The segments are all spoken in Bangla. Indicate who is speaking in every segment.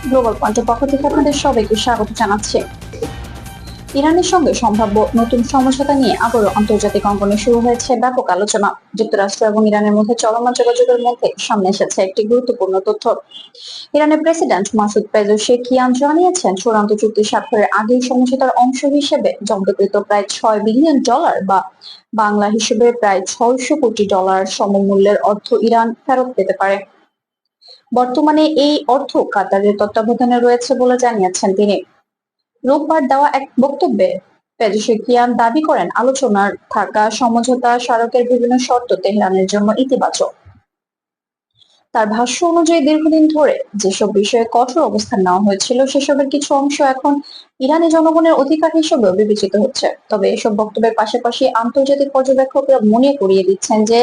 Speaker 1: গ্লোবাল পয়েন্টের পক্ষ থেকে আপনাদের সবাইকে স্বাগত জানাচ্ছি। ইরানের সঙ্গে সম্ভাব্য নতুন সমঝোতা নিয়ে আবারও আন্তর্জাতিক অঙ্গনে শুরু হয়েছে ব্যাপক আলোচনা। যুক্তরাষ্ট্র এবং ইরানের মধ্যে চলমান যোগাযোগের মধ্যে সামনে এসেছে একটি গুরুত্বপূর্ণ তথ্য। ইরানের প্রেসিডেন্ট মাসুদ পেজেশকিয়ান জানিয়েছেন, চূড়ান্ত চুক্তি স্বাক্ষরের আগেই সমঝোতার অংশ হিসেবে জব্দকৃত প্রায় $6 বিলিয়ন বা বাংলা হিসেবে প্রায় $600 কোটি সমমূল্যের অর্থ ইরান ফেরত পেতে পারে। বর্তমানে এই অর্থ কাতারের তত্ত্বাবধানে রয়েছে বলে জানিয়েছেন তিনি। রোববার দেওয়া এক বক্তব্যে পেজেশকিয়ান দাবি করেন, আলোচনার থাকা সমঝোতা স্মারকের বিভিন্ন শর্ত তেহরানের জন্য ইতিবাচক। তার ভাষ্য অনুযায়ী দীর্ঘদিন ধরে যেসব বিষয়ে কঠোর অবস্থান নেওয়া হয়েছিল সেসবের কিছু অংশ এখন ইরানি জনগণের অধিকার হিসেবেও বিবেচিত হচ্ছে। তবে এসব বক্তব্যের পাশাপাশি আন্তর্জাতিক পর্যবেক্ষকরা মনে করিয়ে দিচ্ছেন যে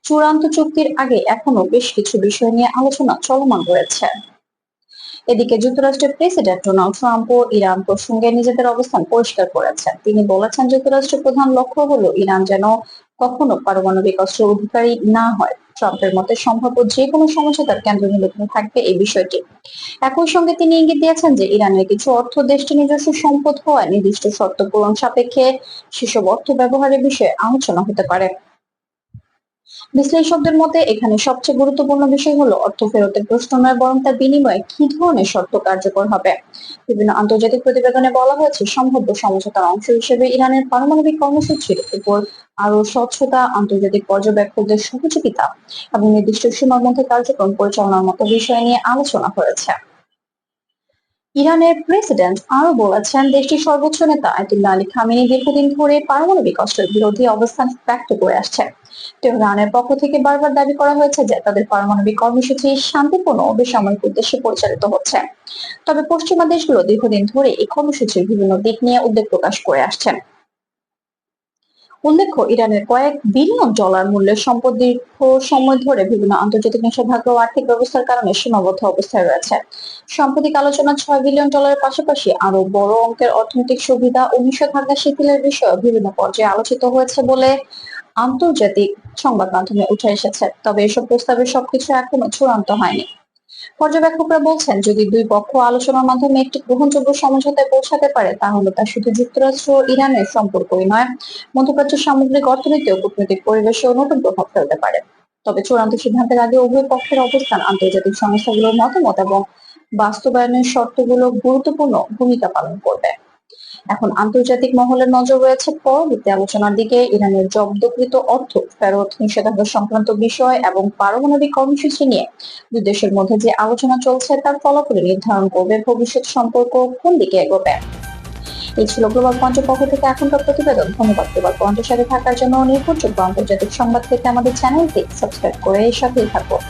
Speaker 1: চূড়ান্ত চুক্তির আগে এখনো বেশ কিছু বিষয় নিয়ে আলোচনা চলমান রয়েছে। এদিকে যুক্তরাষ্ট্রের প্রেসিডেন্ট ডোনাল্ড ট্রাম্পও ইরান প্রসঙ্গে নিজেদের অবস্থান পরিষ্কার করেছেন। তিনি বলেছেন, যুক্তরাষ্ট্রের প্রধান লক্ষ্য হলো ইরান যেন কখনো পারমাণবিক অস্ত্রের অধিকারী না হয়। ট্রাম্পের মতে সম্ভাব্য যে কোনো সমঝোতার কেন্দ্রবিন্দুতে থাকবে এই বিষয়টি। একই সঙ্গে তিনি ইঙ্গিত দিয়েছেন যে ইরানের কিছু অর্থ দেশটির নিজস্ব সম্পদ হওয়ায় নির্দিষ্ট শর্ত পূরণ সাপেক্ষে সেসব অর্থ ব্যবহারের বিষয়ে আলোচনা হতে পারে। বিশ্লেষকদের মতে এখানে সবচেয়ে গুরুত্বপূর্ণ বিষয় হলো অর্থ ফেরতের প্রশ্ন নয়, বরং তার বিনিময়ে কি ধরনের শর্ত কার্যকর হবে। বিভিন্ন আন্তর্জাতিক প্রতিবেদনে বলা হয়েছে, সম্ভাব্য সমঝোতার অংশ হিসেবে ইরানের পারমাণবিক কর্মসূচির উপর আরো স্বচ্ছতা, আন্তর্জাতিক পর্যবেক্ষকদের সহযোগিতা এবং নির্দিষ্ট সীমার মধ্যে কার্যক্রম পরিচালনার মতো বিষয় নিয়ে আলোচনা হয়েছে। ইরানের প্রেসিডেন্ট আরো বলেছেন, দেশটির সর্বোচ্চ নেতা আয়াতুল্লাহ আলী খামেনি দীর্ঘদিন ধরে পারমাণবিক অস্ত্রের বিরোধী অবস্থান ব্যক্ত করে আসছেন। তেহরানের পক্ষ থেকে বারবার দাবি করা হয়েছে যে তাদের পারমাণবিক কর্মসূচি শান্তিপূর্ণ ও বেসামরিক উদ্দেশ্যে পরিচালিত হচ্ছে। তবে পশ্চিমা দেশগুলো দীর্ঘদিন ধরে এই কর্মসূচির বিভিন্ন দিক নিয়ে উদ্বেগ প্রকাশ করে আসছেন। উল্লেখ্য, ইরানের কয়েক বিলিয়ন ডলার মূল্যের সম্পদ দীর্ঘ সময় ধরে বিভিন্ন আন্তর্জাতিক নিষেধাজ্ঞা ও আর্থিক ব্যবস্থার কারণে সীমাবদ্ধ অবস্থায় রয়েছে। সাম্প্রতিক আলোচনা $6 বিলিয়ন পাশাপাশি আরো বড় অঙ্কের অর্থনৈতিক সুবিধা ও নিষেধাজ্ঞা শিথিলের বিষয়ে বিভিন্ন পর্যায়ে আলোচিত হয়েছে বলে আন্তর্জাতিক সংবাদ মাধ্যমে উঠে এসেছে। তবে এসব প্রস্তাবের সবকিছু এখনো চূড়ান্ত হয়নি। পর্যবেক্ষকরা বলছেন, যদি দুই পক্ষ আলোচনার মাধ্যমে একটি গ্রহণযোগ্য সমঝোতায় পৌঁছাতে পারে, তাহলে তা শুধু যুক্তরাষ্ট্র ও ইরানের সম্পর্কই নয়, মধ্যপ্রাচ্যের সামগ্রিক অর্থনীতি ও কূটনৈতিক পরিবেশেও নতুন প্রভাব ফেলতে পারে। তবে চূড়ান্ত সিদ্ধান্তের আগে উভয় পক্ষের অবস্থান, আন্তর্জাতিক সংস্থাগুলোর মতামত এবং বাস্তবায়নের শর্তগুলো গুরুত্বপূর্ণ ভূমিকা পালন করবে। এখন আন্তর্জাতিক মহলের নজর রয়েছে পরবর্তী আলোচনার দিকে। ইরানের জব্দকৃত অর্থ ফেরত, নিষেধাজ্ঞা সংক্রান্ত বিষয় এবং পারমাণবিক কর্মসূচি নিয়ে দুই দেশের মধ্যে যে আলোচনা চলছে তার ফলাফল নির্ধারণ করবে ভবিষ্যৎ সম্পর্ক কোন দিকে এগোবে। এই ছিল গ্লোবাল পয়েন্টের পক্ষ থেকে এখনকার প্রতিবেদন। ধন্যবাদ গ্লোবাল পয়েন্টের সাথে থাকার জন্য। নির্ভরযোগ্য আন্তর্জাতিক সংবাদ পেতে আমাদের চ্যানেলটি সাবস্ক্রাইব করে সাথেই থাকুন।